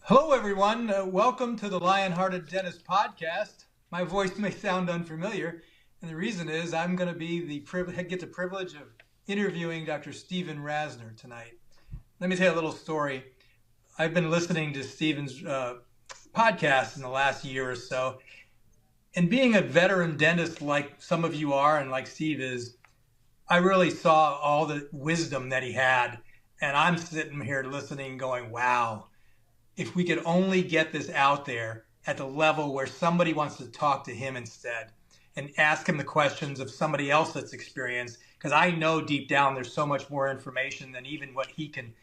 Hello, everyone. Welcome to the LionHearted Dentist Podcast. My voice may sound unfamiliar, and the reason is I'm going to be get the privilege of interviewing Dr. Steven Rasner tonight. Let me tell you a little story. I've been listening to Steven's podcast in the last year or so, and being a veteran dentist like some of you are and like Steve is, I really saw all the wisdom that he had, and I'm sitting here listening going, wow. If we could only get this out there at the level where somebody wants to talk to him instead and ask him the questions of somebody else that's experienced, because I know deep down there's so much more information than even what he can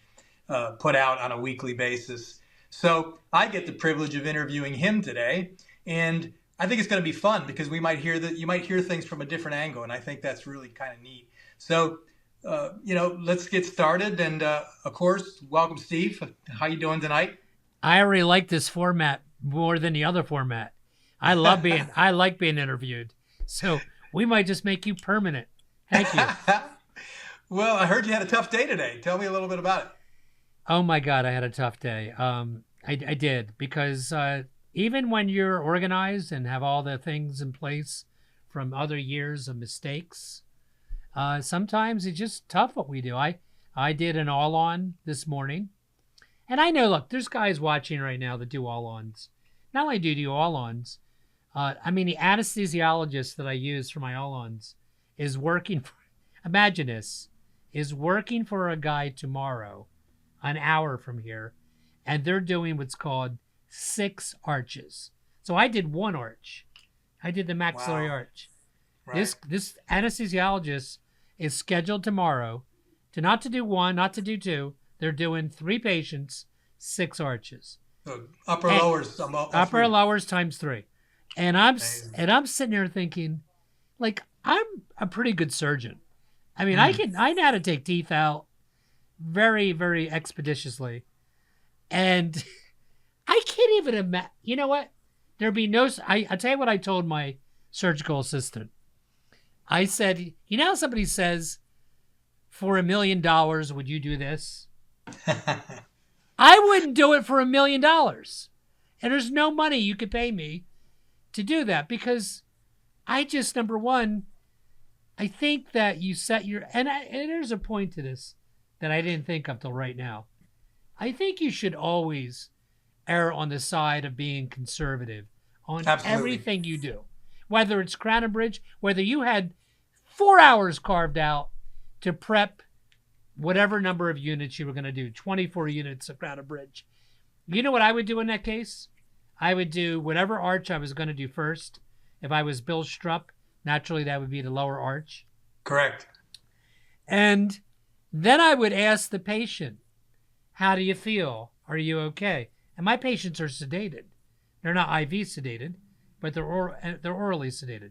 put out on a weekly basis. So I get the privilege of interviewing him today, and I think it's going to be fun because you might hear things from a different angle, and I think that's really kind of neat. So let's get started. And of course, welcome, Steve. How you doing tonight? I already like this format more than the other format. I like being interviewed. So we might just make you permanent. Thank you. Well, I heard you had a tough day today. Tell me a little bit about it. Oh my God, I had a tough day. I did, because even when you're organized and have all the things in place from other years of mistakes, sometimes it's just tough what we do. I did an all-on this morning. And I know, look, there's guys watching right now that do all-ons. Not only do all-ons, the anesthesiologist that I use for my all-ons is working for, imagine this, is working for a guy tomorrow, an hour from here, and they're doing what's called 6 arches. So I did 1 arch. I did the maxillary arch. Right. This anesthesiologist is scheduled tomorrow not to do 1, not to do 2. They're doing 3 patients, 6 arches. So lowers. Upper lowers times 3. And I'm sitting there thinking, like, I'm a pretty good surgeon. I mean, I know how to take teeth out very, very expeditiously. And I can't even imagine. You know what? There'd be no. I tell you what I told my surgical assistant. I said, you know how somebody says, for $1 million, would you do this? I wouldn't do it for $1 million. And there's no money you could pay me to do that, because I just, number one, I think that you set your, and there's a point to this that I didn't think of till right now. I think you should always err on the side of being conservative on everything you do. Whether it's crown and bridge, whether you had 4 hours carved out to prep whatever number of units you were going to do, 24 units of crown and bridge. You know what I would do in that case? I would do whatever arch I was going to do first. If I was Bill Strupp, naturally that would be the lower arch. Correct. And then I would ask the patient, how do you feel? Are you okay? And my patients are sedated. They're not IV sedated, but they're orally sedated.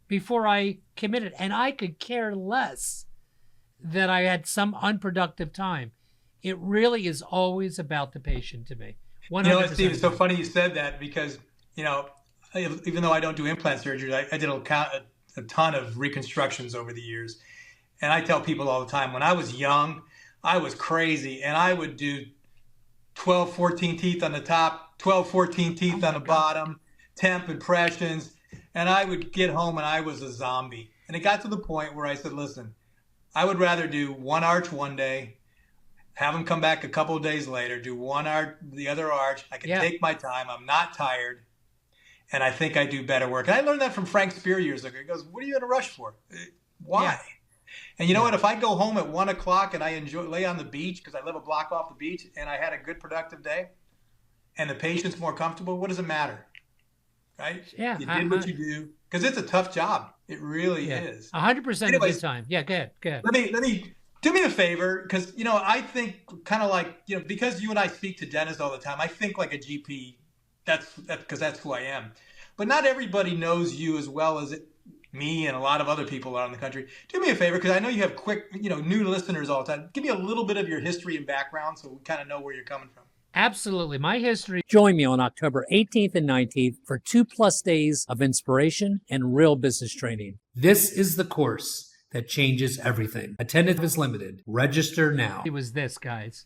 Before I committed, and I could care less that I had some unproductive time. It really is always about the patient to me. 100%. You know what, Steve, it's so funny you said that, because, even though I don't do implant surgery, I did a ton of reconstructions over the years. And I tell people all the time, when I was young, I was crazy, and I would do 12, 14 teeth on the top, 12, 14 teeth on the bottom, temp impressions, and I would get home and I was a zombie. And it got to the point where I said, listen, I would rather do 1 arch one day, have them come back a couple of days later, do 1 arch, the other arch. I can take my time. I'm not tired. And I think I do better work. And I learned that from Frank Spear years ago. He goes, what are you in a rush for? Why? Yeah. And you know what? If I go home at 1 o'clock and I lay on the beach, because I live a block off the beach, and I had a good productive day, and the patient's more comfortable, what does it matter? Right? Yeah. You did what you do. Because it's a tough job. It really is. 100% of the time. Yeah, go ahead. Let me do me a favor, because, I think kind of like, because you and I speak to dentists all the time, I think like a GP. That's because that's who I am. But not everybody knows you as well as me and a lot of other people out in the country. Do me a favor, because I know you have new listeners all the time. Give me a little bit of your history and background so we kind of know where you're coming from. Absolutely. My history. Join me on October 18th and 19th for 2+ days of inspiration and real business training. This is the course that changes everything. Attendance is limited. Register now. It was this, guys.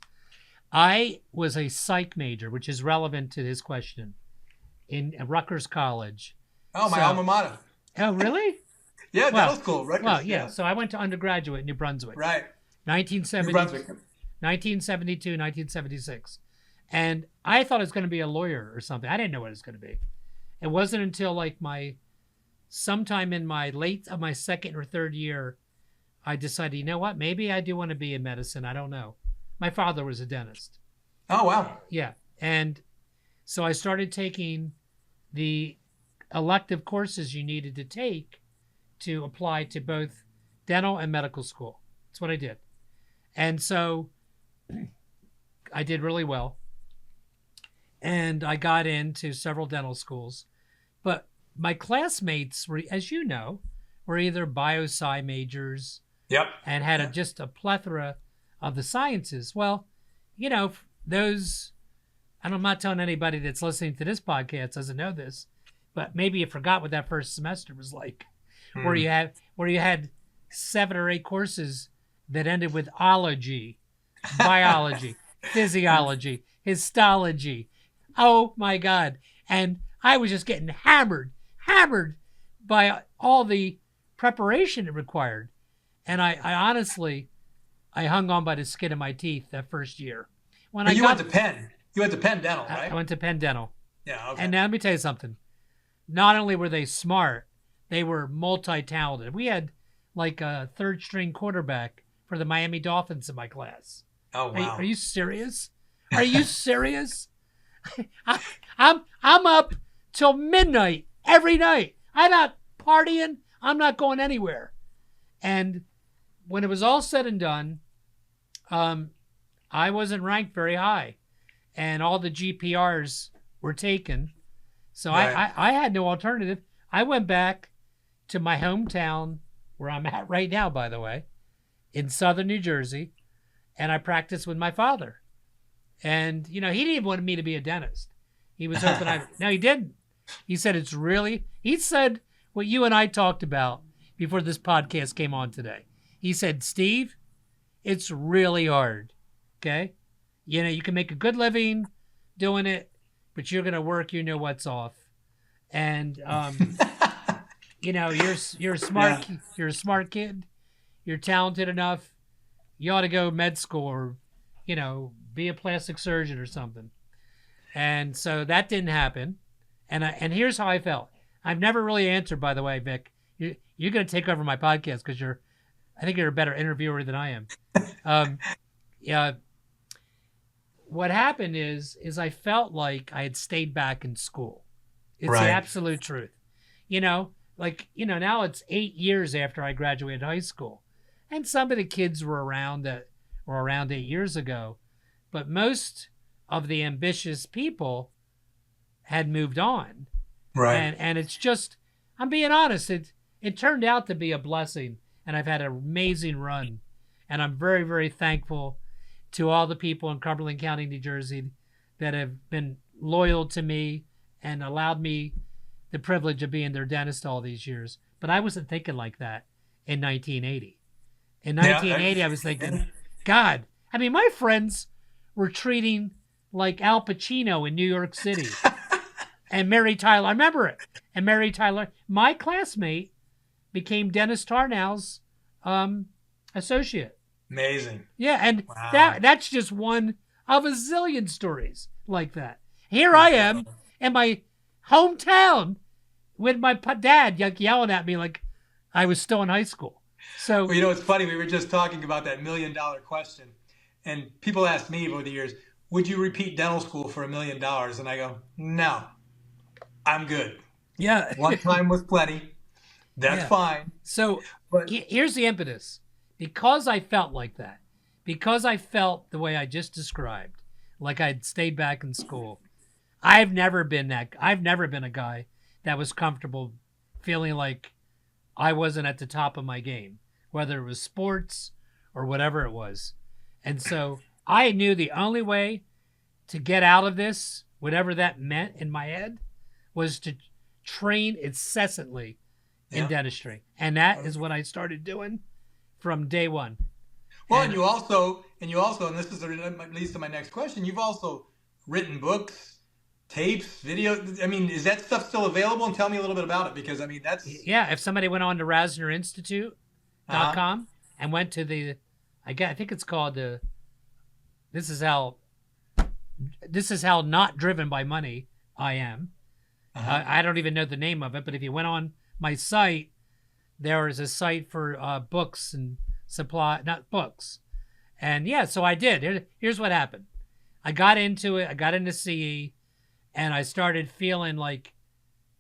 I was a psych major, which is relevant to his question, in Rutgers College. Oh, my alma mater. Oh, really? Yeah, dental school, Rutgers. Well, yeah. So I went to undergraduate in New Brunswick. Right. 1970, New Brunswick. 1972, 1976. And I thought I was going to be a lawyer or something. I didn't know what it was going to be. It wasn't until like sometime in my my second or third year, I decided, you know what? Maybe I do want to be in medicine. I don't know. My father was a dentist. Oh, wow. Yeah. And so I started taking the elective courses you needed to take to apply to both dental and medical school. That's what I did. And so I did really well. And I got into several dental schools. But my classmates were, as you know, were either bio-sci majors. Yep. And had just a plethora of the sciences. Well, you know, those, and I'm not telling anybody that's listening to this podcast doesn't know this, but maybe you forgot what that first semester was like, where you had 7 or 8 courses that ended with ology, biology, physiology, histology. Oh my God. And I was just getting hammered by all the preparation it required. And I honestly, I hung on by the skin of my teeth that first year. But you went to Penn. You went to Penn Dental, right? I went to Penn Dental. Yeah, okay. And now let me tell you something. Not only were they smart, they were multi-talented. We had like a third-string quarterback for the Miami Dolphins in my class. Oh, wow. Are you serious? Are you serious? I'm up till midnight every night. I'm not partying. I'm not going anywhere. And when it was all said and done, I wasn't ranked very high, and all the GPRs were taken. So right. I had no alternative. I went back to my hometown, where I'm at right now, by the way, in southern New Jersey, and I practiced with my father. And, you know, he didn't want me to be a dentist. He was hoping no, he didn't. He said he said what you and I talked about before this podcast came on today. He said, Steve, it's really hard, okay? You know, you can make a good living doing it, but you're going to work, you know what's off. And, you know, you're a smart, you're a smart kid. You're talented enough. You ought to go med school or, you know, be a plastic surgeon or something. And so that didn't happen. And here's how I felt. I've never really answered, by the way, Vic. You're going to take over my podcast because I think you're a better interviewer than I am. Yeah. What happened is I felt like I had stayed back in school. It's right. The absolute truth. You know, like, you know, now it's 8 years after I graduated high school. And some of the kids were around 8 years ago. But most of the ambitious people had moved on. Right. And it's just, I'm being honest, it turned out to be a blessing. And I've had an amazing run. And I'm very, very thankful to all the people in Cumberland County, New Jersey, that have been loyal to me and allowed me the privilege of being their dentist all these years. But I wasn't thinking like that in 1980. In 1980, I was thinking, God, I mean, my friends were treating like Al Pacino in New York City. And Mary Tyler, I remember it. And Mary Tyler, my classmate, became Dennis Tarnow's associate. Amazing. Yeah, and wow. That's just one of a zillion stories like that. Here I am in my hometown with my dad yelling at me like I was still in high school. So, well, you know, it's funny. We were just talking about that $1 million question. And people ask me over the years, would you repeat dental school for $1 million? And I go, no, I'm good. Yeah. One time was plenty. That's fine. So here's the impetus. Because I felt like that, because I felt the way I just described, like I'd stayed back in school, I've never been a guy that was comfortable feeling like I wasn't at the top of my game, whether it was sports or whatever it was. And so I knew the only way to get out of this, whatever that meant in my head, was to train incessantly in dentistry. And that is what I started doing from day one. Well, and you also, and you also, and this is leads to my next question, you've also written books, tapes, video. I mean, is that stuff still available? And tell me a little bit about it, because I mean, that's... Yeah, if somebody went on to RasnerInstitute.com and went to the, I think it's called the, this is how not driven by money I am. I don't even know the name of it, but if you went on my site, there is a site for books and supply, not books. And yeah, so I did. Here's what happened. I got into it. I got into CE, and I started feeling like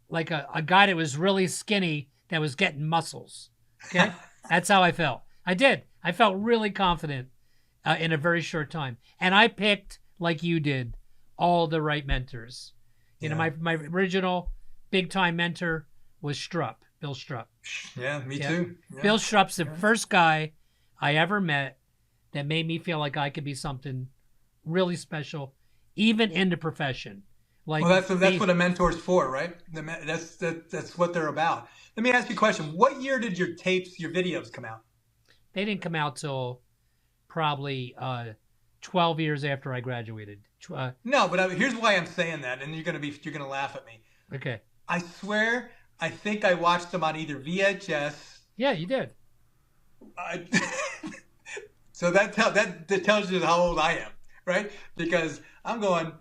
a guy that was really skinny that was getting muscles. Okay? That's how I felt. I did. I felt really confident in a very short time. And I picked, like you did, all the right mentors. You know, my original big-time mentor was Bill Strupp. Yeah, me too. Yeah. Bill Strupp's the first guy I ever met that made me feel like I could be something really special, even in the profession. Like, well, that's what a mentor's for, right? That's what they're about. Let me ask you a question. What year did your videos come out? They didn't come out till probably 12 years after I graduated. No, but here's why I'm saying that, and you're gonna laugh at me. Okay. I swear, I think I watched them on either VHS. Yeah, you did. So that tells you how old I am, right? Because I'm going,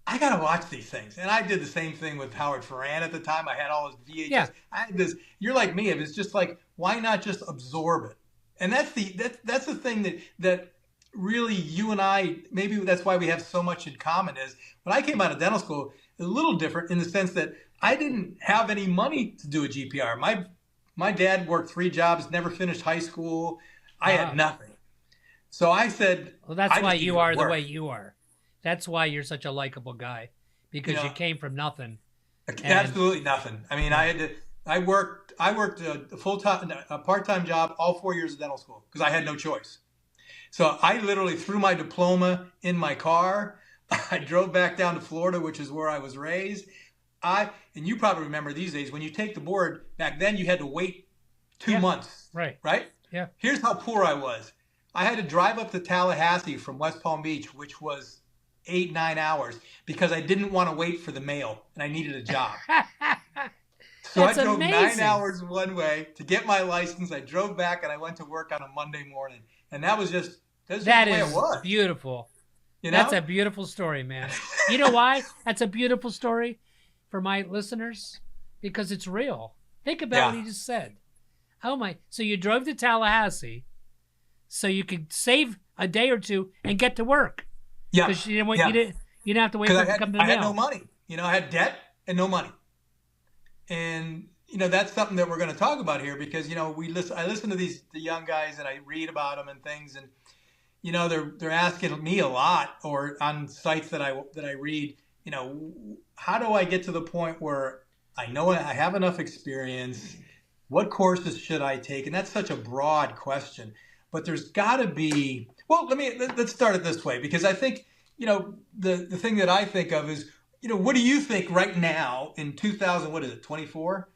I gotta watch these things, and I did the same thing with Howard Ferran at the time. I had all his VHS. Yeah. I had this. You're like me. It's just like, why not just absorb it? And that's the thing that really you and I, maybe that's why we have so much in common, is when I came out of dental school, it was a little different in the sense that I didn't have any money to do a GPR. My dad worked 3 jobs, never finished high school. I had nothing. So I said, well, that's why you are the way you are. That's why you're such a likable guy, because you came from nothing. Absolutely nothing. I mean, I worked a part-time job all 4 years of dental school because I had no choice. So I literally threw my diploma in my car. I drove back down to Florida, which is where I was raised. And you probably remember these days, when you take the board, back then you had to wait 2 months. Right. Right? Yeah. Here's how poor I was. I had to drive up to Tallahassee from West Palm Beach, which was 8-9 hours, because I didn't want to wait for the mail and I needed a job. So I drove amazing. 9 hours one way to get my license. I drove back and I went to work on a Monday morning. And that was just the way it was. Beautiful. You know? That's a beautiful story, man. You know why that's a beautiful story for my listeners? Because it's real. Think about what he just said. Oh my! So you drove to Tallahassee so you could save a day or two and get to work. Yeah. Because you didn't have to wait for it to come to the mail. I had no money. I had debt and no money. And that's something that we're going to talk about here, because I listen to the young guys and I read about them and things, and they're asking me a lot, or on sites that I read, how do I get to the point where I know I have enough experience? What courses should I take? And that's such a broad question, but there's got to be. Well, let's start it this way, because I think the thing that I think of is, what do you think right now in 2024?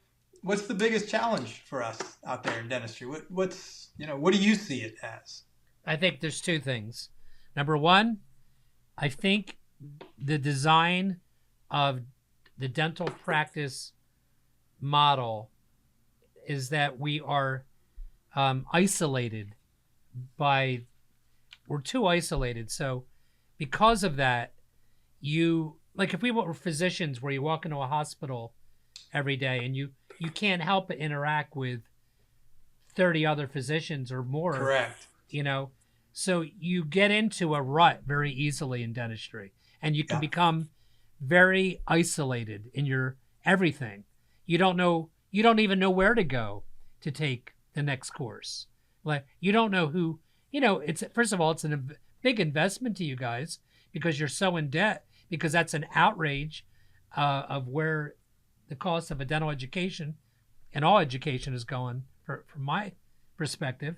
What's the biggest challenge for us out there in dentistry? What do you see it as? I think there's 2 things. Number one, I think the design of the dental practice model is that we are isolated we're too isolated. So because of that, if we were physicians where you walk into a hospital every day and you can't help but interact with 30 other physicians or more. Correct. So you get into a rut very easily in dentistry, and you can become very isolated in your everything. You don't even know where to go to take the next course. Like, you don't know who, first of all, it's a big investment to you guys because you're so in debt, because that's an outrage of where the cost of a dental education and all education is going from my perspective.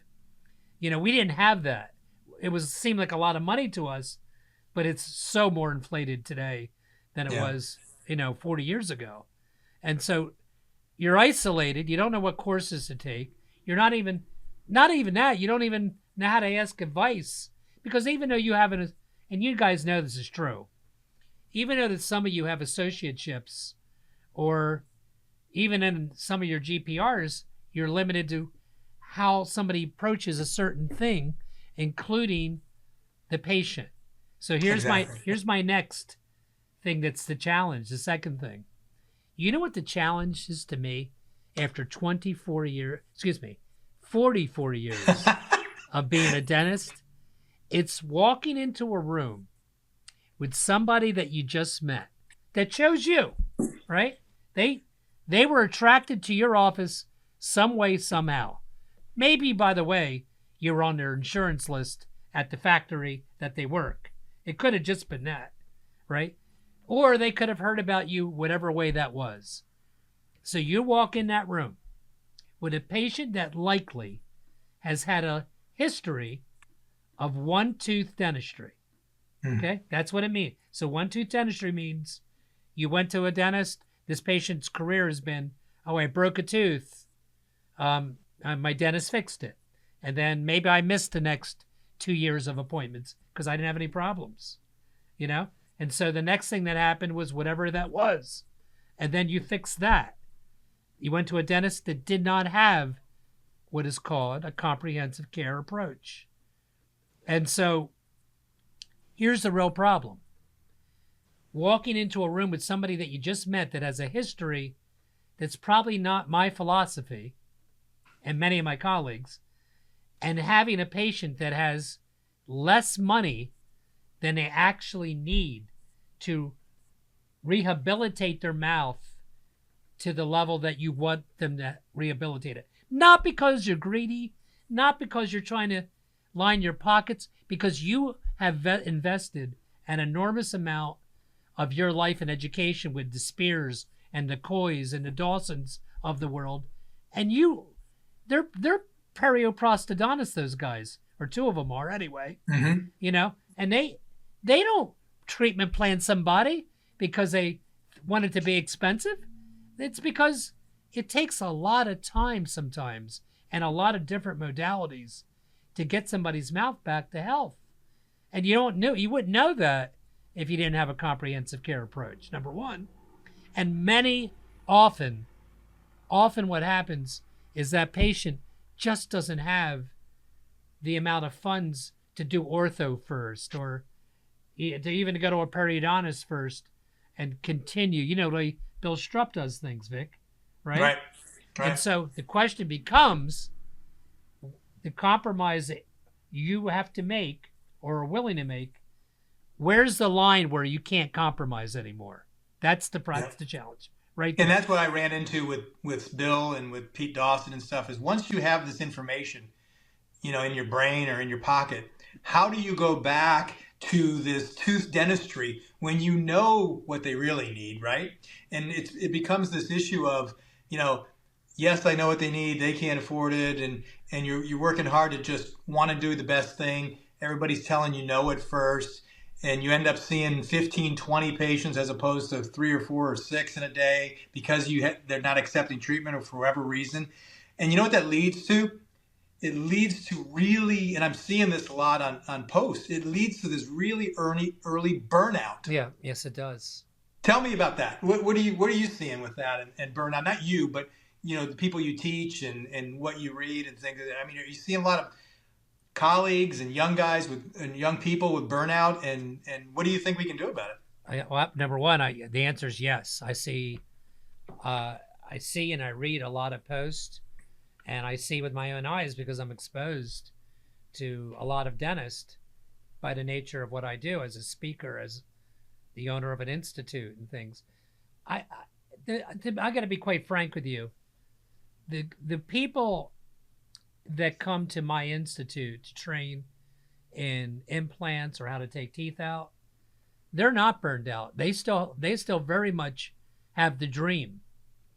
We didn't have that. It seemed like a lot of money to us, but it's so more inflated today than it was, 40 years ago. And so you're isolated. You don't know what courses to take. You're not even that. You don't even know how to ask advice Because even though you haven't, and you guys know this is true, even though that some of you have associateships, or even in some of your GPRs, you're limited to how somebody approaches a certain thing, including the patient. So here's my next thing that's the challenge, the second thing. You know what the challenge is to me after 44 years of being a dentist? It's walking into a room with somebody that you just met that chose you, right? They were attracted to your office some way, somehow. Maybe, by the way, you were on their insurance list at the factory that they work. It could have just been that, right? Or they could have heard about you whatever way that was. So you walk in that room with a patient that likely has had a history of one-tooth dentistry. Okay? That's what it means. So one-tooth dentistry means you went to a dentist. This patient's career has been, oh, I broke a tooth. My dentist fixed it. And then maybe I missed the next 2 years of appointments because I didn't have any problems, you know? And so the next thing that happened was whatever that was. And then you fixed that. You went to a dentist that did not have what is called a comprehensive care approach. And so here's the real problem. Walking into a room with somebody that you just met that has a history that's probably not my philosophy and many of my colleagues, and having a patient that has less money than they actually need to rehabilitate their mouth to the level that you want them to rehabilitate it. Not because you're greedy, not because you're trying to line your pockets, because you have invested an enormous amount of your life and education with the Spears and the Coys and the Dawsons of the world. And they're perioprostodontists, those guys, or two of them are anyway, you know, and they don't treatment plan somebody because they want it to be expensive. It's because it takes a lot of time sometimes and a lot of different modalities to get somebody's mouth back to health. And you wouldn't know that if you didn't have a comprehensive care approach, number one. And often what happens is that patient just doesn't have the amount of funds to do ortho first, or to even go to a periodontist first and continue. You know, like Bill Strupp does things, Vic, right? Right. And so the question becomes, the compromise that you have to make or are willing to make, where's the line where you can't compromise anymore? That's the challenge, right? And that's what I ran into with Bill and with Pete Dawson and stuff, is once you have this information, you know, in your brain or in your pocket, how do you go back to this tooth dentistry when you know what they really need, right? And it becomes this issue of, you know, yes, I know what they need, they can't afford it, and you're working hard to just want to do the best thing. Everybody's telling you no at first, and you end up seeing 15, 20 patients as opposed to 3 or 4 or 6 in a day because they're not accepting treatment or for whatever reason. And you know what that leads to? It leads to really, and I'm seeing this a lot on posts, it leads to this really early burnout. Yeah, yes, it does. Tell me about that. What are you seeing with that and burnout? Not you, but you know, the people you teach and what you read and things like that. I mean, are you seeing a lot of colleagues and young guys and young people with burnout, and what do you think we can do about it? Well, number one, the answer is yes. I see and I read a lot of posts, and I see with my own eyes because I'm exposed to a lot of dentists by the nature of what I do as a speaker, as the owner of an institute and things. I got to be quite frank with you. The people that come to my institute to train in implants or how to take teeth out, they're not burned out. They still very much have the dream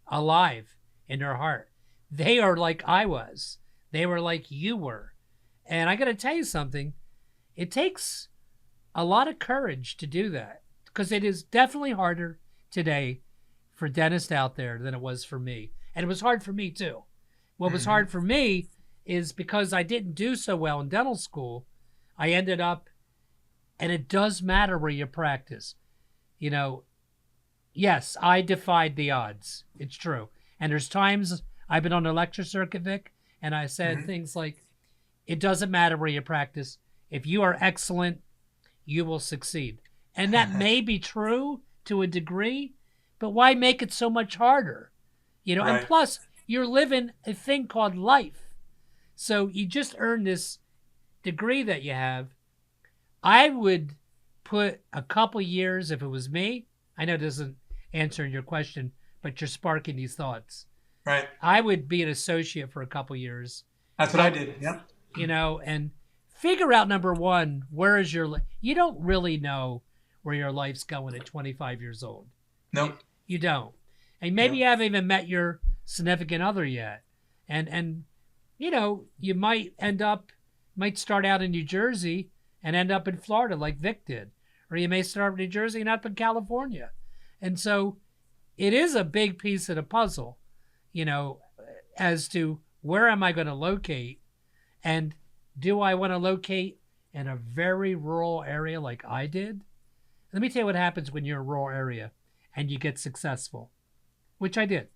alive in their heart. They are like I was. They were like you were. And I got to tell you something. It takes a lot of courage to do that, because it is definitely harder today for dentists out there than it was for me. And it was hard for me too. What was hard for me is because I didn't do so well in dental school, I ended up, and it does matter where you practice. You know, yes, I defied the odds. It's true. And there's times I've been on the lecture circuit, Vic, and I said things like, it doesn't matter where you practice. If you are excellent, you will succeed. And that may be true to a degree, but why make it so much harder? You know, and plus, you're living a thing called life. So you just earned this degree that you have. I would put a couple years, if it was me. I know this isn't answering your question, but you're sparking these thoughts. Right. I would be an associate for a couple years. That's what I did. Yep. You know, and figure out, number one, where is your you don't really know where your life's going at 25 years old. Nope. You don't. And maybe you haven't even met your significant other yet. And you know, you might start out in New Jersey and end up in Florida like Vic did. Or you may start in New Jersey and end up in California. And so it is a big piece of the puzzle, you know, as to where am I going to locate, and do I want to locate in a very rural area like I did? Let me tell you what happens when you're in a rural area and you get successful, which I did.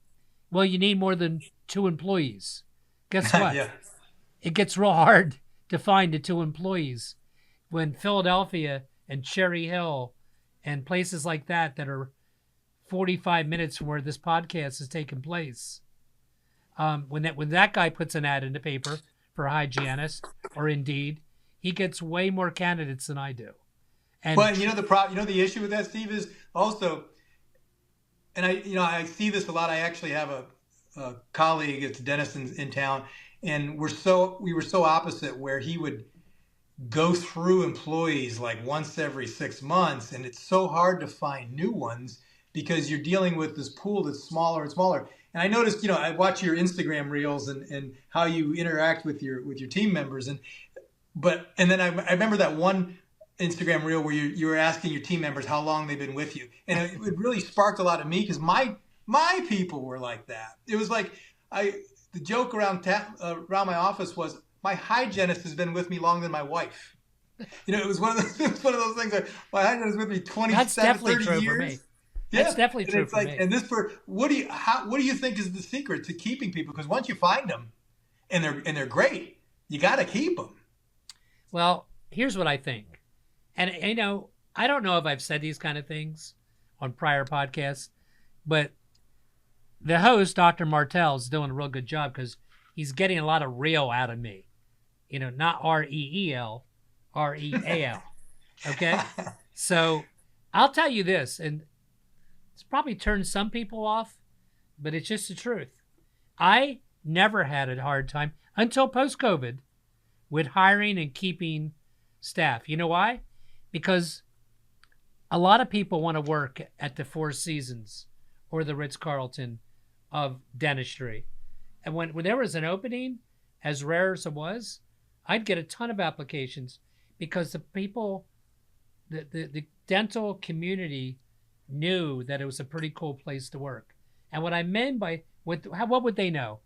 Well, you need more than 2 employees. Guess what? It gets real hard to find the 2 employees when Philadelphia and Cherry Hill and places like that are 45 minutes from where this podcast is taking place. When that guy puts an ad in the paper for a hygienist, or Indeed, he gets way more candidates than I do. And well, you know the issue with that, Steve, is also, and I see this a lot. I actually have a colleague that's a dentist in town, and we were so opposite, where he would go through employees like once every 6 months, and it's so hard to find new ones because you're dealing with this pool that's smaller and smaller. And I noticed, I watch your Instagram reels and how you interact with your team members, and then I remember that one Instagram reel where you were asking your team members how long they've been with you, and it really sparked a lot of me, because my people were like that. It was like the joke around my office was, my hygienist has been with me longer than my wife. It was one of those things that my hygienist is with me 27, 30 years. For me. That's definitely true for me. And what do you think is the secret to keeping people? Because once you find them, and they're great, you got to keep them. Well, here's what I think, and I don't know if I've said these kind of things on prior podcasts, but the host, Dr. Martel, is doing a real good job, because he's getting a lot of real out of me. Not R-E-E-L, R-E-A-L. Okay? So I'll tell you this, and it's probably turned some people off, but it's just the truth. I never had a hard time until post-COVID with hiring and keeping staff. You know why? Because a lot of people want to work at the Four Seasons or the Ritz-Carlton of dentistry. And when there was an opening, as rare as it was, I'd get a ton of applications, because the people, the dental community knew that it was a pretty cool place to work. And what I meant by, what would they know?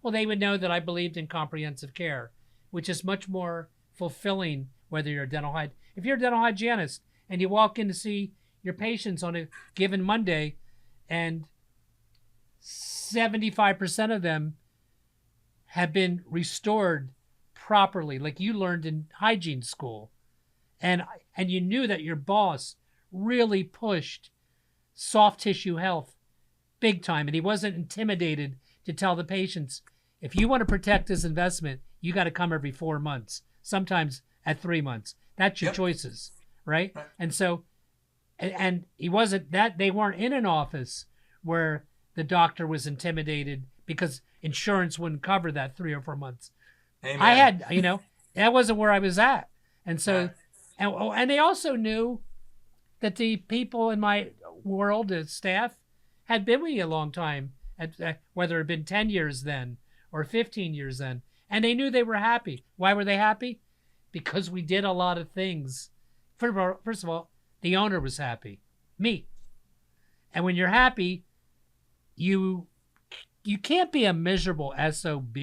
Well, they would know that I believed in comprehensive care, which is much more fulfilling whether you're a if you're a dental hygienist and you walk in to see your patients on a given Monday, and 75% of them have been restored properly, like you learned in hygiene school, and you knew that your boss really pushed soft tissue health big time, and he wasn't intimidated to tell the patients, if you want to protect this investment, you got to come every 4 months, sometimes at 3 months. That's your choices, right? And so, and he wasn't that, they weren't in an office where the doctor was intimidated because insurance wouldn't cover that 3 or 4 months. Amen. I had, that wasn't where I was at. And so, and they also knew that the people in my world, the staff, had been with me a long time, whether it had been 10 years then or 15 years then. And they knew they were happy. Why were they happy? Because we did a lot of things. First of all, the owner was happy, me. And when you're happy, you can't be a miserable SOB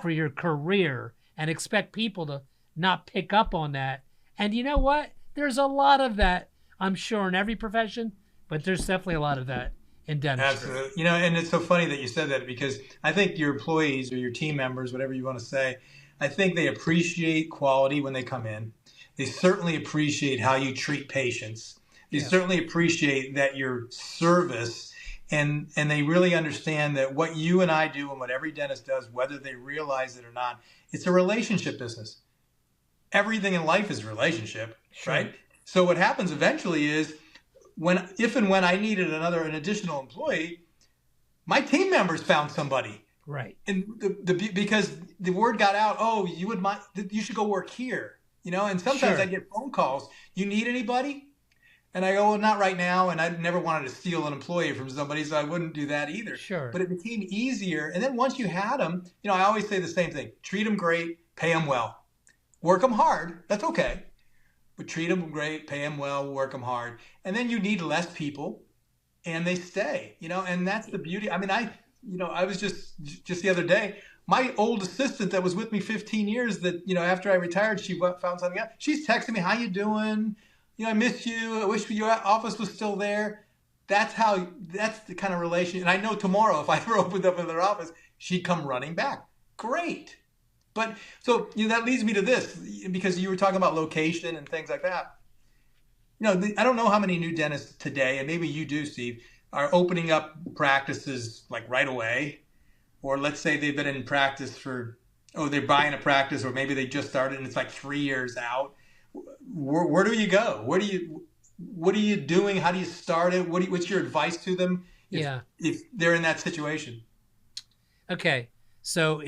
for your career and expect people to not pick up on that. And you know what? There's a lot of that, I'm sure, in every profession, but there's definitely a lot of that in dentistry. Absolutely. And it's so funny that you said that, because I think your employees or your team members, whatever you want to say, I think they appreciate quality when they come in. They certainly appreciate how you treat patients. They certainly appreciate that your service, and they really understand that what you and I do and what every dentist does, whether they realize it or not, it's a relationship business. Everything in life is a relationship, right? So what happens eventually is, if and when I needed an additional employee, my team members found somebody, right? And because the word got out, oh, you should go work here, And sometimes I get phone calls. You need anybody? And I go, well, not right now. And I never wanted to steal an employee from somebody, so I wouldn't do that either. Sure. But it became easier. And then once you had them, I always say the same thing: treat them great, pay them well, work them hard. That's okay. But treat them great, pay them well, work them hard. And then you need less people and they stay, and that's the beauty. I mean, I was just the other day, my old assistant that was with me 15 years that, after I retired, she found something out. She's texting me, how you doing? I miss you. I wish your office was still there. That's the kind of relation. And I know tomorrow, if I ever opened up another office, she'd come running back. Great. But so that leads me to this, because you were talking about location and things like that. I don't know how many new dentists today, and maybe you do, Steve, are opening up practices like right away, or let's say they've been in practice they're buying a practice, or maybe they just started and it's like 3 years out. Where do you go? What are you doing? How do you start it? What's your advice to them if they're in that situation? Okay, so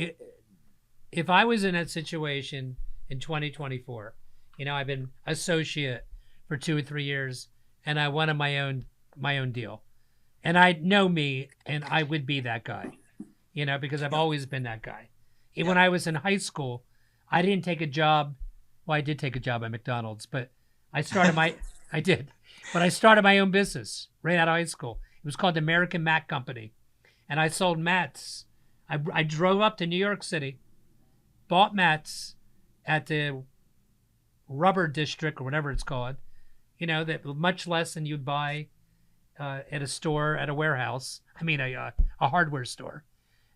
if I was in that situation in 2024, I've been associate for 2 or 3 years, and I wanted my own deal, and I know me, and I would be that guy, because I've always been that guy. And when I was in high school, I didn't take a job. Well, I did take a job at McDonald's, but I started I started my own business right out of high school. It was called the American Mat Company, and I sold mats. I drove up to New York City, bought mats at the rubber district or whatever it's called, that much less than you'd buy at a store, at a warehouse. I mean, a hardware store.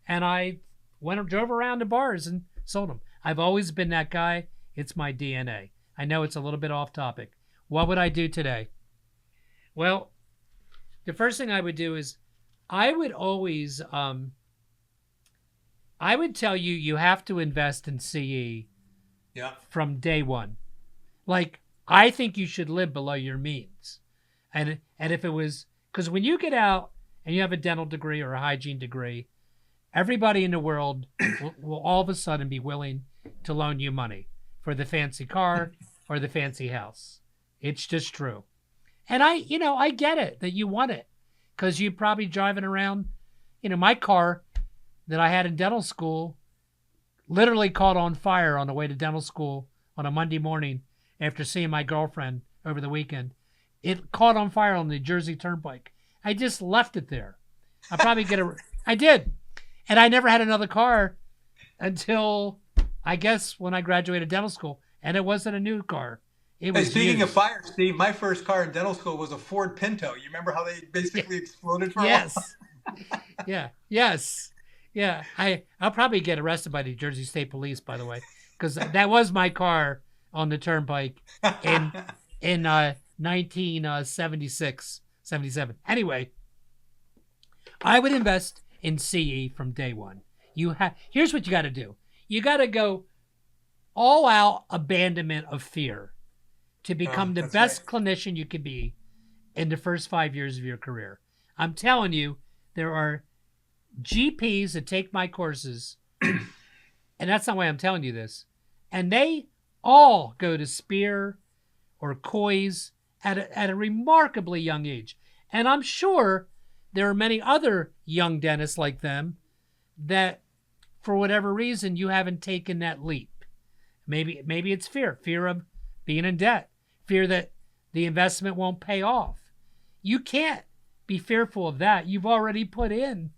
And I drove around to bars and sold them. I've always been that guy. It's my DNA. I know it's a little bit off topic. What would I do today? Well, the first thing I would do is I would always, I would tell you have to invest in CE from day one. Like, I think you should live below your means. And if it was, because when you get out and you have a dental degree or a hygiene degree, everybody in the world will all of a sudden be willing to loan you money for the fancy car or the fancy house. It's just true. And I get it that you want it, because you're probably driving around, my car that I had in dental school literally caught on fire on the way to dental school on a Monday morning after seeing my girlfriend over the weekend. It caught on fire on the Jersey Turnpike. I just left it there. I did. And I never had another car until, I guess, when I graduated dental school. And it wasn't a new car. It was Speaking of fire, Steve, my first car in dental school was a Ford Pinto. You remember how they basically exploded for a while? Yes. Yeah. I'll probably get arrested by the Jersey State Police, by the way, because that was my car on the Turnpike in 1976, 77. Anyway, I would invest in CE from day one. Here's what you got to do. You got to go all out abandonment of fear to become the best clinician you can be in the first 5 years of your career. I'm telling you, there are GPs that take my courses, and that's not why I'm telling you this, and they all go to Spear or Coys at a remarkably young age. And I'm sure there are many other young dentists like them that, for whatever reason, you haven't taken that leap. Maybe it's fear of being in debt, fear that the investment won't pay off. You can't be fearful of that. You've already put in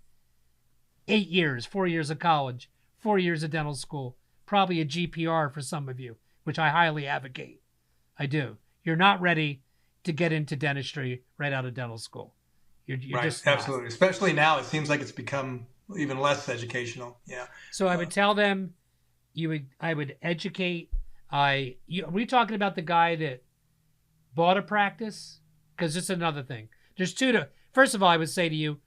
8 years, 4 years of college, 4 years of dental school, probably a GPR for some of you, which I highly advocate. I do. You're not ready to get into dentistry right out of dental school. You're right, just not. absolutely. Especially now, it seems like it's become even less educational. Yeah. So I would tell them, I would educate. Are we talking about the guy that bought a practice? Because it's another thing. There's first of all, I would say to you,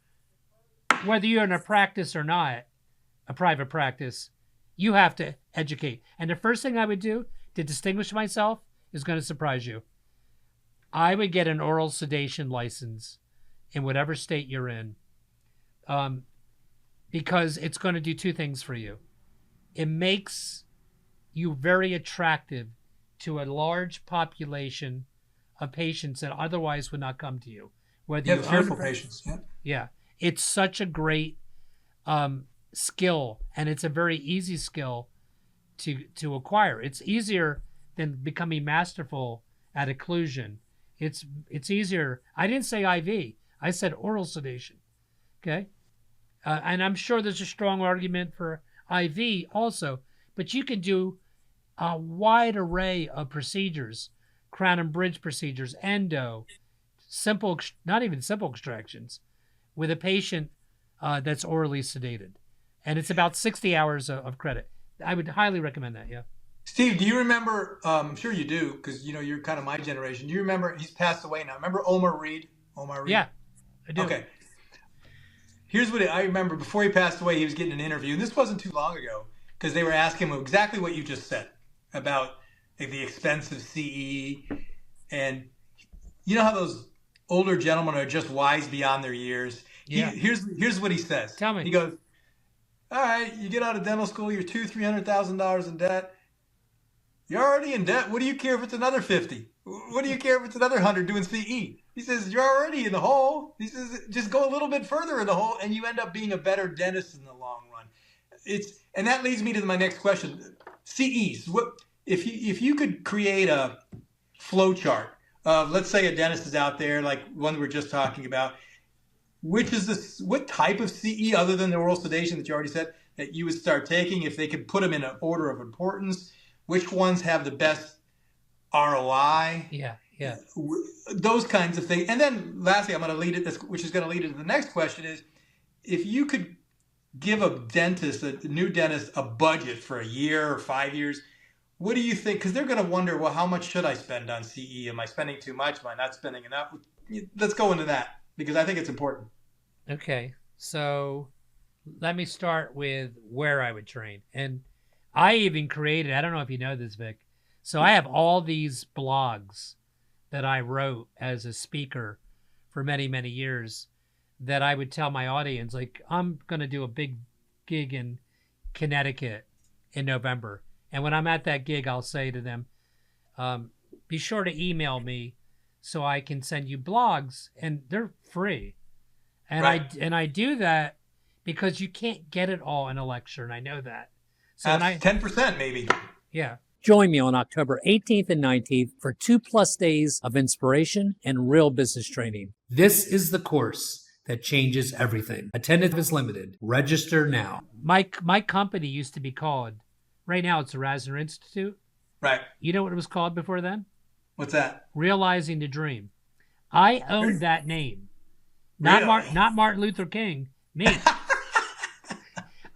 whether you're in a practice or not, a private practice, you have to educate. And the first thing I would do to distinguish myself is going to surprise you. I would get an oral sedation license in whatever state you're in, because it's going to do two things for you. It makes you very attractive to a large population of patients that otherwise would not come to you. Whether fearful patients. Yeah. Yeah. It's such a great skill, and it's a very easy skill to acquire. It's easier than becoming masterful at occlusion. It's easier. I didn't say IV. I said oral sedation. Okay? And I'm sure there's a strong argument for IV also, but you can do a wide array of procedures, crown and bridge procedures, endo, not even simple extractions, with a patient that's orally sedated. And it's about 60 hours of credit. I would highly recommend that, yeah. Steve, do you remember, I'm sure you do, because you're kind of my generation. Do you remember, he's passed away now. Remember Omar Reed? Yeah, I do. Okay. Here's what I remember. Before he passed away, he was getting an interview. And this wasn't too long ago, because they were asking him exactly what you just said about the expensive CE. And you know how those older gentlemen are just wise beyond their years? Yeah. Here's what he says. Tell me. He goes, all right, you get out of dental school, you're $200,000-$300,000 in debt. You're already in debt. What do you care if it's another 50? What do you care if it's another 100 doing CE? He says, you're already in the hole. He says, just go a little bit further in the hole and you end up being a better dentist in the long run. And that leads me to my next question. CEs. What if you could create a flow chart of, let's say a dentist is out there, like one we were just talking about, what type of CE other than the oral sedation that you already said that you would start taking, if they could put them in an order of importance? Which ones have the best ROI? Yeah. Those kinds of things. And then lastly, I'm going to lead it, which is going to lead into the next question, is if you could give a new dentist, a budget for a year or 5 years, what do you think? Because they're going to wonder, well, how much should I spend on CE? Am I spending too much? Am I not spending enough? Let's go into that, because I think it's important. Okay. So let me start with where I would train. And I even created, I don't know if you know this, Vic. So I have all these blogs that I wrote as a speaker for many, many years that I would tell my audience, like, I'm going to do a big gig in Connecticut in November. And when I'm at that gig, I'll say to them, be sure to email me so I can send you blogs, and they're free. And right. I do that because you can't get it all in a lecture, and I know that. So that's 10% maybe. Yeah. Join me on October 18th and 19th for 2+ days of inspiration and real business training. This is the course that changes everything. Attendance is limited. Register now. My company used to be called, right now it's the Rasner Institute. Right. You know what it was called before then? What's that? Realizing the Dream. I owned that name. Not really? Not Martin Luther King. Me.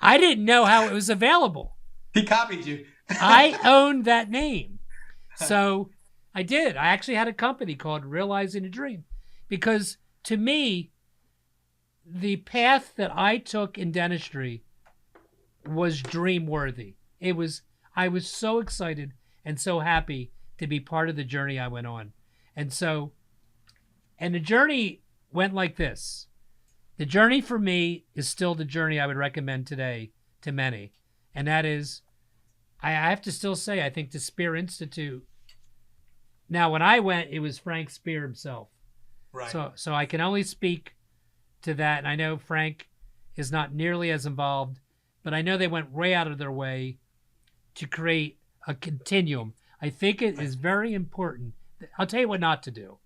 I didn't know how it was available. He copied you. I owned that name. So I did. I actually had a company called Realizing a Dream, because to me, the path that I took in dentistry was dream worthy. I was so excited and so happy to be part of the journey I went on. And the journey went like this. The journey for me is still the journey I would recommend today to many. And that is, I have to still say, I think the Spear Institute. Now, when I went, it was Frank Spear himself. Right. So I can only speak to that. And I know Frank is not nearly as involved, but I know they went way out of their way to create a continuum. I think it is very important. I'll tell you what not to do.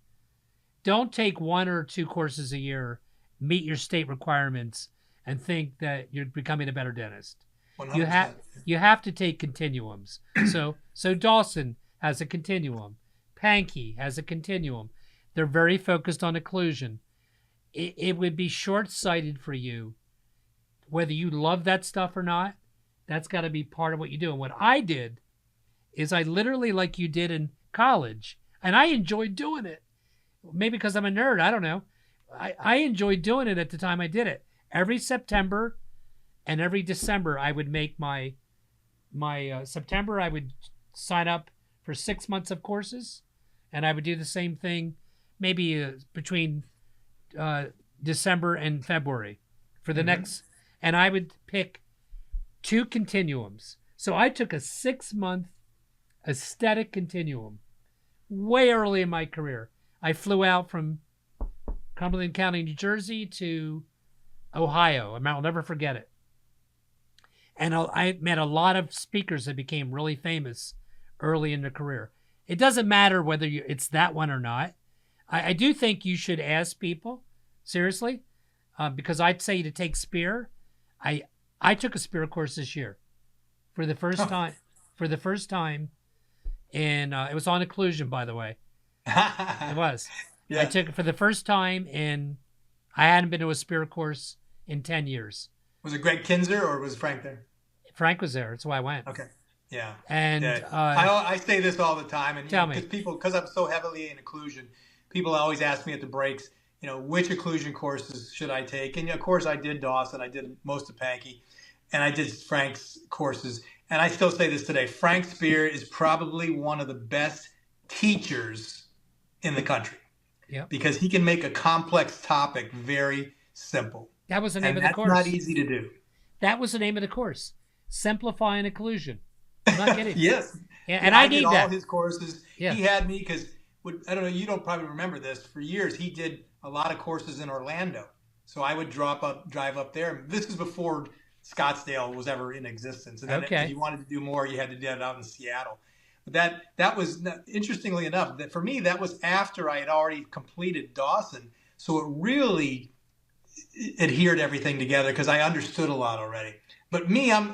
Don't take 1 or 2 courses a year, meet your state requirements, and think that you're becoming a better dentist. 100%. You have to take continuums. So Dawson has a continuum. Pankey has a continuum. They're very focused on occlusion. It would be short-sighted for you, whether you love that stuff or not. That's got to be part of what you do. And what I did is I literally, like you did in college, and I enjoyed doing it. Maybe because I'm a nerd, I don't know. I enjoyed doing it at the time I did it. Every September and every December, I would make my September, I would sign up for 6 months of courses, and I would do the same thing maybe between December and February for the next, and I would pick 2 continuums. So I took a 6-month aesthetic continuum way early in my career. I flew out from Cumberland County, New Jersey to Ohio, and I'll never forget it. And I met a lot of speakers that became really famous early in their career. It doesn't matter whether it's that one or not. I do think you should ask people, seriously, because I'd say to take Spear. I took a Spear course this year for the first time. For the first time, and it was on occlusion, by the way. It was. Yeah. I took it for the first time, and I hadn't been to a Spear course in 10 years. Was it Greg Kinzer or was Frank there? Frank was there. That's why I went. Okay. Yeah. And yeah. I say this all the time, and tell me, because I'm so heavily in occlusion, people always ask me at the breaks, which occlusion courses should I take? And of course, I did Dawson, I did most of Pankey, and I did Frank's courses. And I still say this today: Frank Spear is probably one of the best teachers in the country. Yeah. Because he can make a complex topic very simple. That was the name of the course. That's not easy to do. That was the name of the course. Simplifying occlusion. I'm not kidding. Yes. And I need did that. All his courses. Yeah. He had me because, I don't know, you don't probably remember this. For years, he did a lot of courses in Orlando. So I would drive up there. This is before Scottsdale was ever in existence. And then if you wanted to do more, you had to do it out in Seattle. But that was, interestingly enough, that for me, that was after I had already completed Dawson. So it really adhered everything together because I understood a lot already. But me, I'm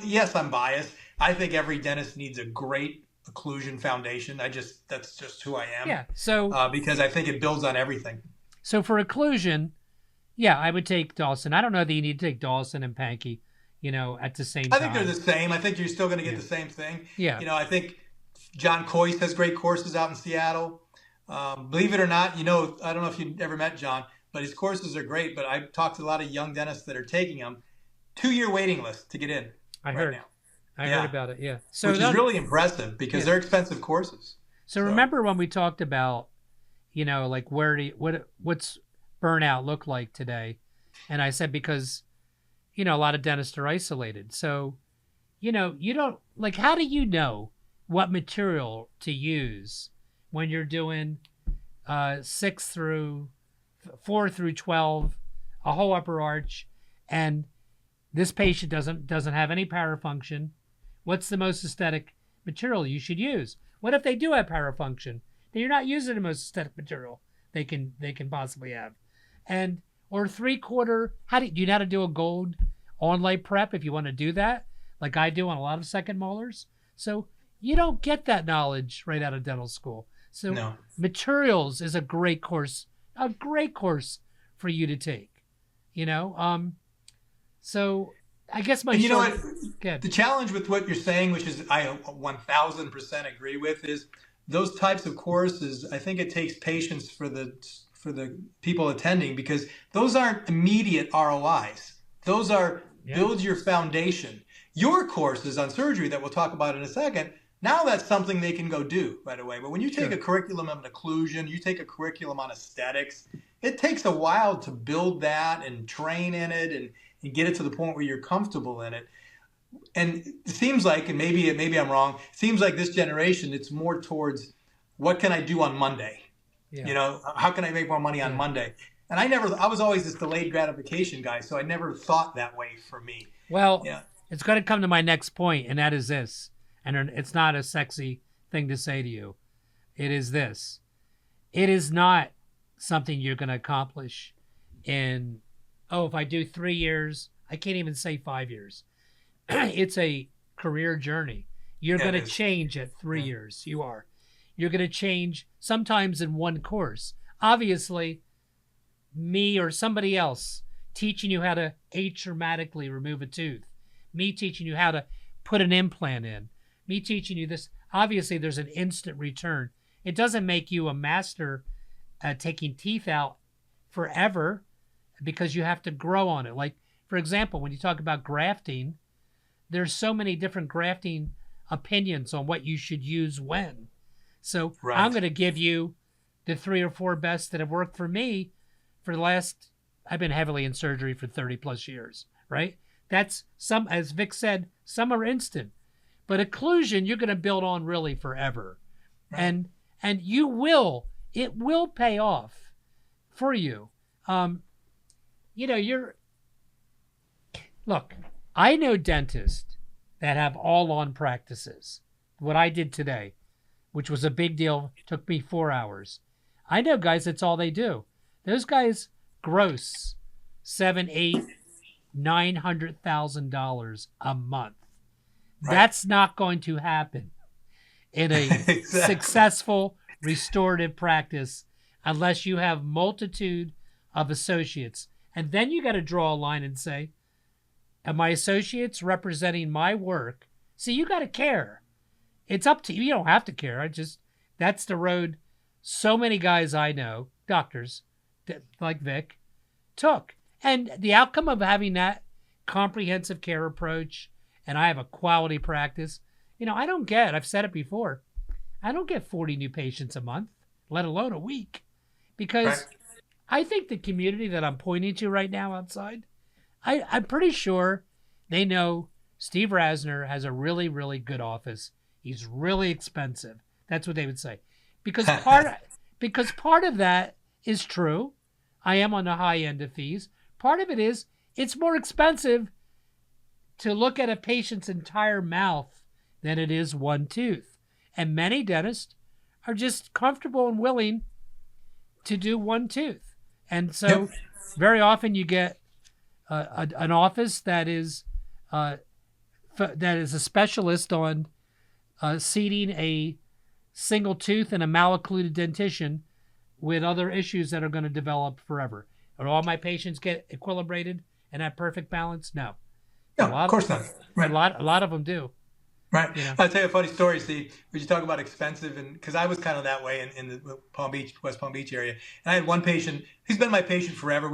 biased. I think every dentist needs a great occlusion foundation. That's just who I am. Yeah. So because I think it builds on everything. So for occlusion, yeah, I would take Dawson. I don't know that you need to take Dawson and Pankey, at the same time. I think they're the same. I think you're still going to get the same thing. Yeah. I think John Coyce has great courses out in Seattle. Believe it or not, I don't know if you've ever met John, but his courses are great. But I've talked to a lot of young dentists that are taking them. 2-year waiting list to get in. I heard about it. Yeah. So which is really impressive because they're expensive courses. So remember when we talked about, like what's burnout look like today? And I said, because, a lot of dentists are isolated. So, you don't how do you know what material to use when you're doing 4 through 12, a whole upper arch, and this patient doesn't have any parafunction? What's the most aesthetic material you should use? What if they do have parafunction? Then you're not using the most aesthetic material they can possibly have. Or 3/4. Do you know how to do a gold onlay prep if you want to do that, like I do on a lot of second molars? So you don't get that knowledge right out of dental school. So materials is a great course for you to take. So I guess the challenge with what you're saying, which is I 1000% agree with, is those types of courses. I think it takes patience for the people attending because those aren't immediate ROIs. Those are build your foundation. Your courses on surgery that we'll talk about in a second, now that's something they can go do right away. But when you take a curriculum on occlusion, you take a curriculum on aesthetics, it takes a while to build that and train in it and get it to the point where you're comfortable in it. And it seems like, and maybe I'm wrong, it seems like this generation, it's more towards what can I do on Monday? Yeah. How can I make more money on Monday? And I was always this delayed gratification guy, so I never thought that way for me. Well, it's going to come to my next point, and that is this. And it's not a sexy thing to say to you. It is this. It is not something you're going to accomplish in, if I do 3 years, I can't even say 5 years. it's a career journey. You're going to change at 3 years. You are. You're going to change sometimes in one course. Obviously, me or somebody else teaching you how to atraumatically remove a tooth, me teaching you how to put an implant in, me teaching you this. Obviously, there's an instant return. It doesn't make you a master at taking teeth out forever because you have to grow on it. Like, for example, when you talk about grafting, there's so many different grafting opinions on what you should use when. So I'm going to give you the 3 or 4 best that have worked for me for the last, I've been heavily in surgery for 30 plus years, right? That's some, as Vic said, some are instant, but occlusion, you're going to build on really forever. Right. And you will, it will pay off for you. Look, I know dentists that have all-on practices. What I did today, which was a big deal, took me 4 hours. I know guys, that's all they do. Those guys gross $700,000, $800,000, $900,000 a month. Right. That's not going to happen in a successful restorative practice unless you have multitude of associates. And then you got to draw a line and say, are my associates representing my work? See, you got to care. It's up to you. You don't have to care. That's the road so many guys I know, doctors like Vic, took. And the outcome of having that comprehensive care approach, and I have a quality practice, I've said it before, I don't get 40 new patients a month, let alone a week, because I think the community that I'm pointing to right now outside, I'm pretty sure they know Steve Rasner has a really, really good office. He's really expensive. That's what they would say. Because part of that is true. I am on the high end of fees. Part of it is it's more expensive to look at a patient's entire mouth than it is one tooth. And many dentists are just comfortable and willing to do one tooth. And so very often you get an office that is a specialist on seating a single tooth and a maloccluded dentition with other issues that are going to develop forever. Are all my patients get equilibrated and have perfect balance? No. No, of course not. Right. A lot of them do. Right. I'll tell you a funny story, Steve. When you talk about expensive, and because I was kind of that way in the West Palm Beach area, and I had one patient. He's been my patient forever.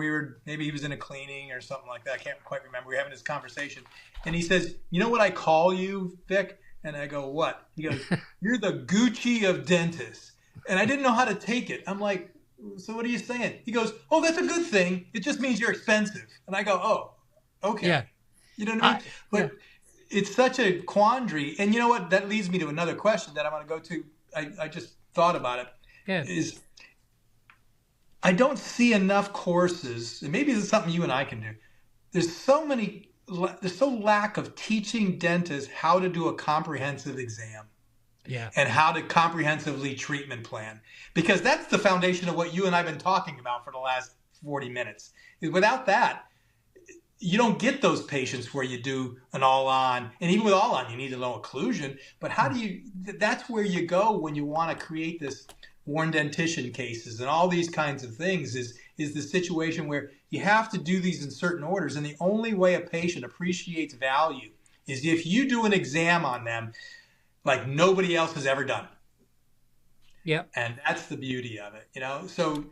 Maybe he was in a cleaning or something like that. I can't quite remember. We were having this conversation, and he says, "You know what I call you, Vic?" And I go, "What?" He goes, "You're the Gucci of dentists." And I didn't know how to take it. I'm like, "So what are you saying?" He goes, "Oh, that's a good thing. It just means you're expensive." And I go, "Oh, okay." Yeah. You know what I mean? But it's such a quandary. And you know what? That leads me to another question that I want to go to. I just thought about it. Yeah. Is I don't see enough courses, and maybe this is something you and I can do. There's so lack of teaching dentists how to do a comprehensive exam. Yeah. And how to comprehensively treatment plan. Because that's the foundation of what you and I have been talking about for the last 40 minutes. Without that, you don't get those patients where you do an all-on, and even with all-on, you need a low occlusion. But that's where you go when you want to create this worn dentition cases and all these kinds of things is the situation where you have to do these in certain orders. And the only way a patient appreciates value is if you do an exam on them like nobody else has ever done. Yep. And that's the beauty of it, So,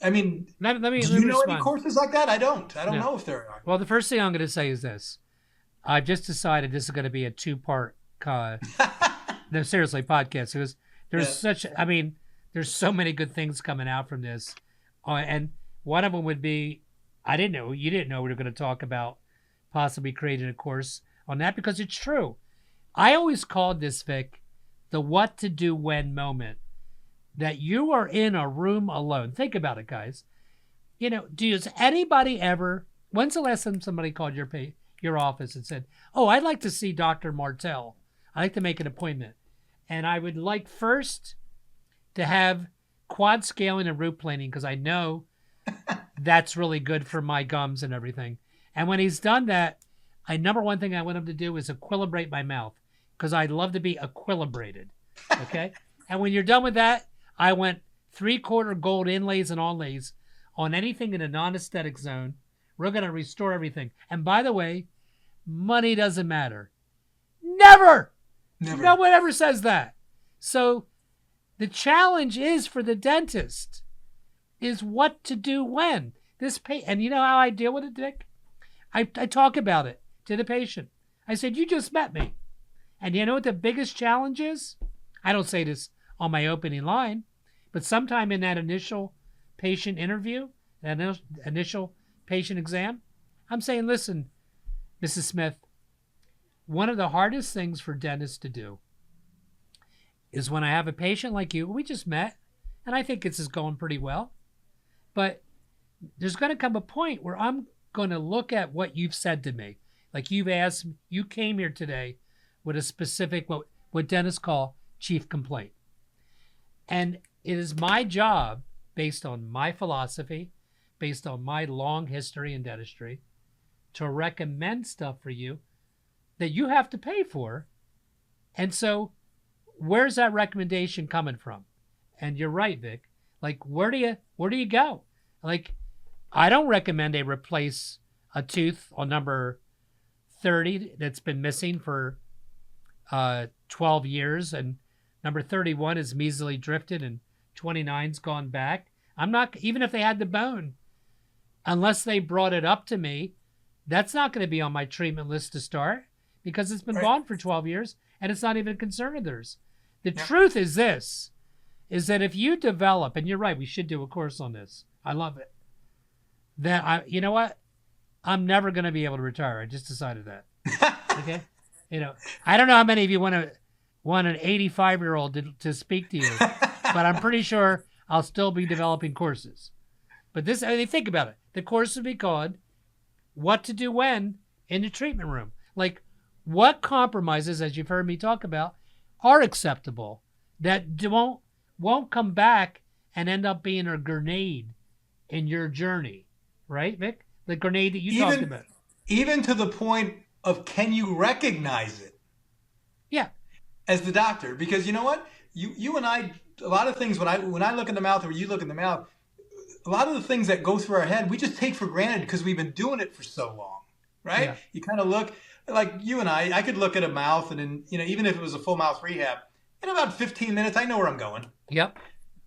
I mean, do you know any courses like that? I don't know if there are. Well, the first thing I'm going to say is this. I've just decided this is going to be a 2-part, no, seriously, podcast. Because there's so many good things coming out from this. And one of them would be, you didn't know we were going to talk about possibly creating a course on that because it's true. I always called this, Vic, the what to do when moment. That you are in a room alone. Think about it, guys. Does anybody ever, when's the last time somebody called your office and said, "Oh, I'd like to see Dr. Martel. I'd like to make an appointment. And I would like first to have quad scaling and root planing because I know that's really good for my gums and everything. And when he's done that, number one thing I want them to do is equilibrate my mouth, because I love to be equilibrated. Okay. And when you're done with that, I want 3/4 gold inlays and onlays on anything in a non-aesthetic zone. We're going to restore everything. And by the way, money doesn't matter. Never. No one ever says that. So the challenge is for the dentist is what to do when. And you know how I deal with it, Dick? I talk about it to the patient. I said, you just met me. And you know what the biggest challenge is? I don't say this on my opening line, but sometime in that initial patient interview, that initial patient exam, I'm saying, listen, Mrs. Smith, one of the hardest things for dentists to do is when I have a patient like you, we just met, and I think this is going pretty well, but there's going to come a point where I'm going to look at what you've said to me. Like you've asked, you came here today with a specific, what dentists call chief complaint. And it is my job, based on my philosophy, based on my long history in dentistry, to recommend stuff for you that you have to pay for. And so where's that recommendation coming from? And you're right, Vic. Like, where do you go? Like, I don't recommend they replace a tooth on number 30 that's been missing for 12 years, and number 31 is measly drifted and 29's gone back. I'm not, even if they had the bone, unless they brought it up to me, that's not going to be on my treatment list to start, because it's been gone for 12 years and it's not even a concern of theirs. The truth is this, is that if you develop, and you're right, we should do a course on this. I love it. You know what? I'm never going to be able to retire. I just decided that. Okay. You know, I don't know how many of you want an 85-year-old to speak to you, but I'm pretty sure I'll still be developing courses. But this, I mean, think about it. The course would be called What to Do When in the Treatment Room. Like, what compromises, as you've heard me talk about, are acceptable that won't come back and end up being a grenade in your journey, right, Vic? The grenade that you talked about. Even to the point of, can you recognize it? Yeah. As the doctor, because you know what? You and I, a lot of things, when I look in the mouth or you look in the mouth, a lot of the things that go through our head, we just take for granted because we've been doing it for so long, right? Yeah. You kind of look, like you and I could look at a mouth, and then, you know, even if it was a full mouth rehab, in about 15 minutes, I know where I'm going. Yep.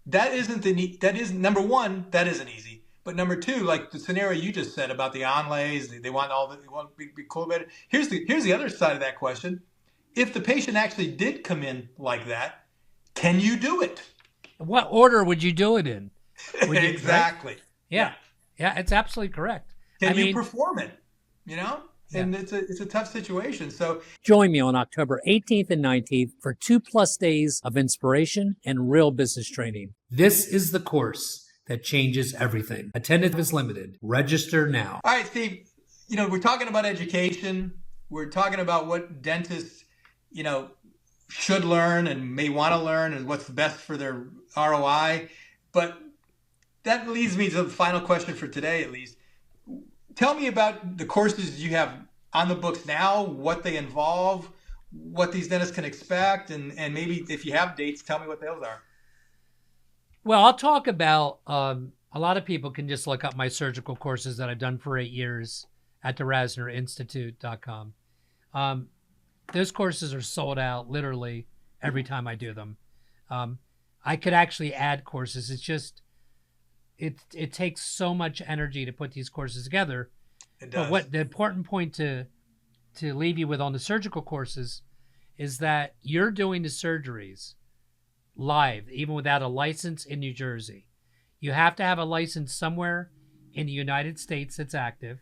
That isn't number one, that isn't easy. But number two, like the scenario you just said about the onlays, they want to be cool about it. Here's the other side of that question. If the patient actually did come in like that, can you do it? What order would you do it in? Exactly. Right? Yeah. Yeah, it's absolutely correct. Can you perform it? You know? Yeah. And it's a tough situation. So join me on October 18th and 19th for 2+ days of inspiration and real business training. This is the course that changes everything. Attendance is limited. Register now. All right, Steve, you know, we're talking about education. We're talking about what dentists, you know, should learn and may want to learn and what's best for their ROI. But that leads me to the final question for today, at least. Tell me about the courses you have on the books now, what they involve, what these dentists can expect, and maybe if you have dates, tell me what those are. Well, I'll talk about, a lot of people can just look up my surgical courses that I've done for 8 years at therasnerinstitute.com. Those courses are sold out literally every time I do them. I could actually add courses. It's just, it takes so much energy to put these courses together. It does. But what the important point to leave you with on the surgical courses is that you're doing the surgeries live, even without a license in New Jersey. You have to have a license somewhere in the United States that's active,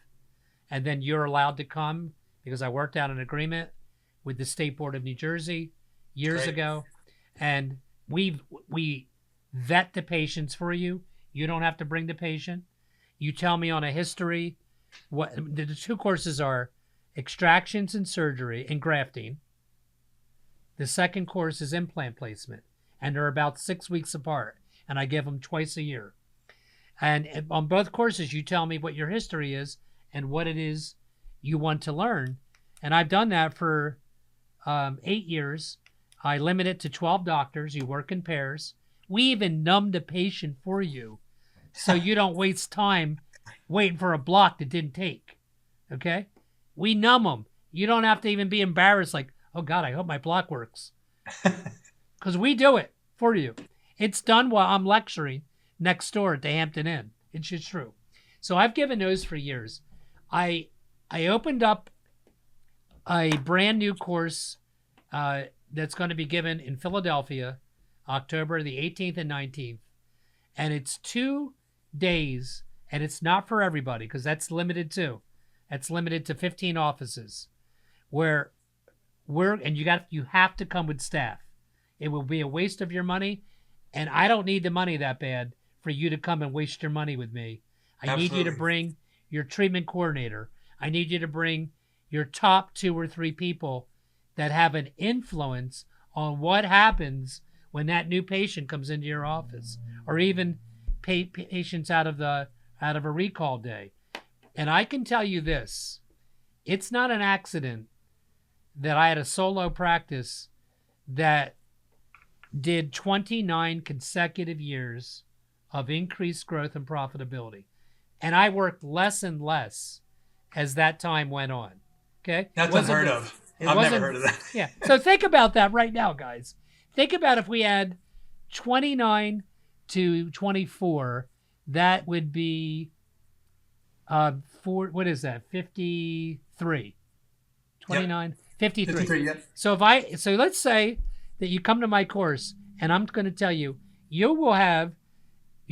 and then you're allowed to come, because I worked out an agreement with the State Board of New Jersey years ago, and we vet the patients for you. You don't have to bring the patient. You tell me on a history. What the two courses are: extractions and surgery and grafting. The second course is implant placement, and they're about 6 weeks apart, and I give them twice a year. And on both courses, you tell me what your history is and what it is you want to learn, And I've done that for 8 years. I limit it to 12 doctors. You work in pairs. We even numb the patient for you so you don't waste time waiting for a block that didn't take. Okay? We numb them. You don't have to even be embarrassed like, oh, God, I hope my block works. Because we do it for you. It's done while I'm lecturing next door at the Hampton Inn. It's just true. So I've given those for years. I opened up a brand new course that's going to be given in Philadelphia, October the 18th and 19th. And it's 2 days, and it's not for everybody because that's limited too. That's limited to 15 offices where you have to come with staff. It will be a waste of your money, and I don't need the money that bad for you to come and waste your money with me. I need you to bring your treatment coordinator. I need you to bring your top 2 or 3 people that have an influence on what happens when that new patient comes into your office, or even patients out of a recall day. And I can tell you this, it's not an accident that I had a solo practice that did 29 consecutive years of increased growth and profitability. And I worked less and less as that time went on. Okay? That's unheard of. I've never heard of that. Yeah. So think about that right now, guys. Think about if we had 29 to 24, that would be what is that? 53. 29, yep. 53. Yep. So let's say that you come to my course and I'm going to tell you, you'll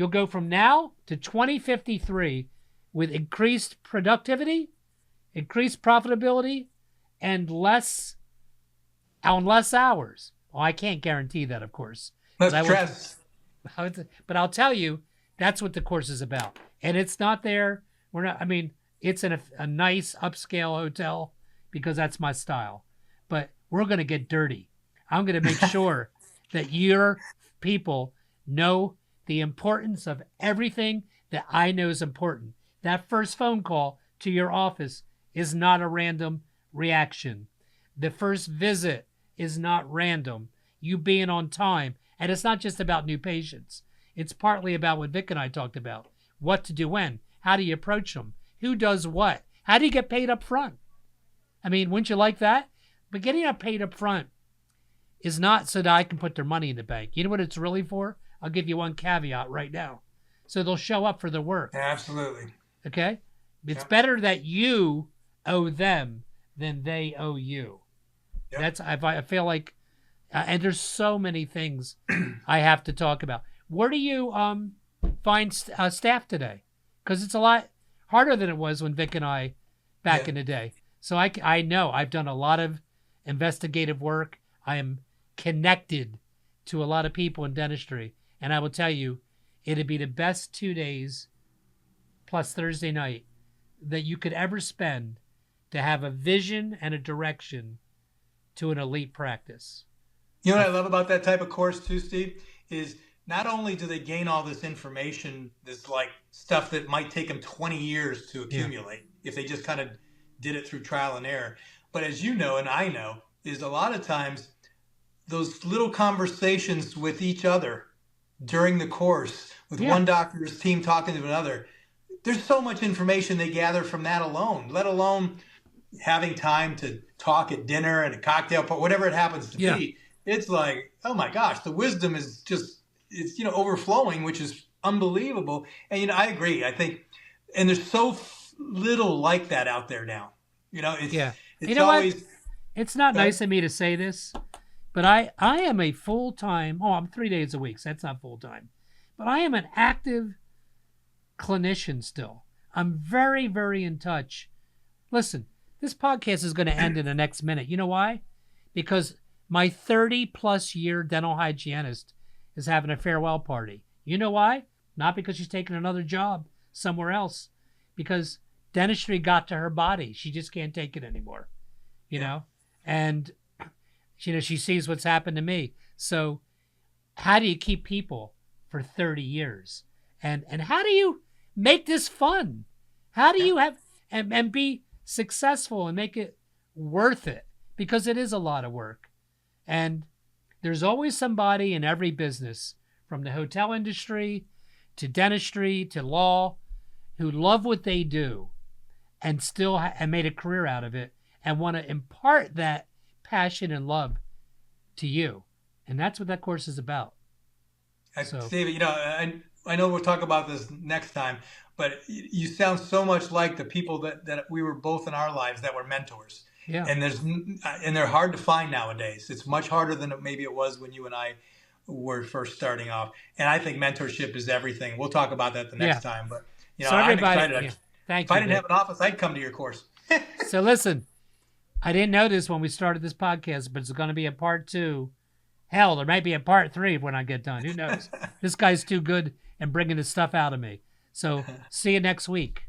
go from now to 2053 with increased productivity, increased profitability, and less hours. Well, I can't guarantee that, of course. Less stress. But I'll tell you, that's what the course is about. And it's not there. It's in a nice upscale hotel because that's my style. But we're going to get dirty. I'm going to make sure that your people know the importance of everything that I know is important. That first phone call to your office is not a random reaction. The first visit is not random. You being on time. And it's not just about new patients. It's partly about what Vic and I talked about. What to do when. How do you approach them? Who does what? How do you get paid up front? Wouldn't you like that? But getting up paid up front is not so that I can put their money in the bank. You know what it's really for? I'll give you one caveat right now. So they'll show up for their work. Absolutely. Okay? It's better that you owe them than they owe you. Yep. I feel like, and there's so many things I have to talk about. Where do you find staff today? Because it's a lot harder than it was when Vic and I back in the day. So I know I've done a lot of investigative work. I am connected to a lot of people in dentistry. And I will tell you, it'd be the best 2 days plus Thursday night that you could ever spend to have a vision and a direction to an elite practice. You know what I love about that type of course too, Steve, is not only do they gain all this information, this like stuff that might take them 20 years to accumulate if they just kind of did it through trial and error. But as you know, and I know, is a lot of times those little conversations with each other during the course with one doctor's team talking to another, there's so much information they gather from that alone, let alone having time to talk at dinner and a cocktail party, whatever it happens to be. It's like, oh my gosh, the wisdom is just, it's, overflowing, which is unbelievable. And, I agree. I think, and there's so little like that out there now. It's always, what? It's not nice of me to say this, but I am a full-time, I'm 3 days a week, so that's not full-time, but I am an active clinician still. I'm very, very in touch. Listen, this podcast is going to end in the next minute. You know why? Because my 30-plus year dental hygienist is having a farewell party. You know why? Not because she's taking another job somewhere else. Because dentistry got to her body. She just can't take it anymore. You know? And, she sees what's happened to me. So how do you keep people for 30 years? And how do you make this fun? How do you have and be successful and make it worth it, because it is a lot of work. And there's always somebody in every business, from the hotel industry to dentistry to law, who love what they do and still and made a career out of it and want to impart that passion and love to you. And that's what that course is about. Steve, you know, I know we'll talk about this next time, but you sound so much like the people that we were both in our lives that were mentors. Yeah. And they're hard to find nowadays. It's much harder than maybe it was when you and I were first starting off. And I think mentorship is everything. We'll talk about that the next time. But, you know, I'm excited. Yeah. Thank if I didn't have an office, I'd come to your course. So listen, I didn't know this when we started this podcast, but it's going to be a part 2. Hell, there might be a part 3 when I get done. Who knows? This guy's too good and bringing his stuff out of me. So see you next week.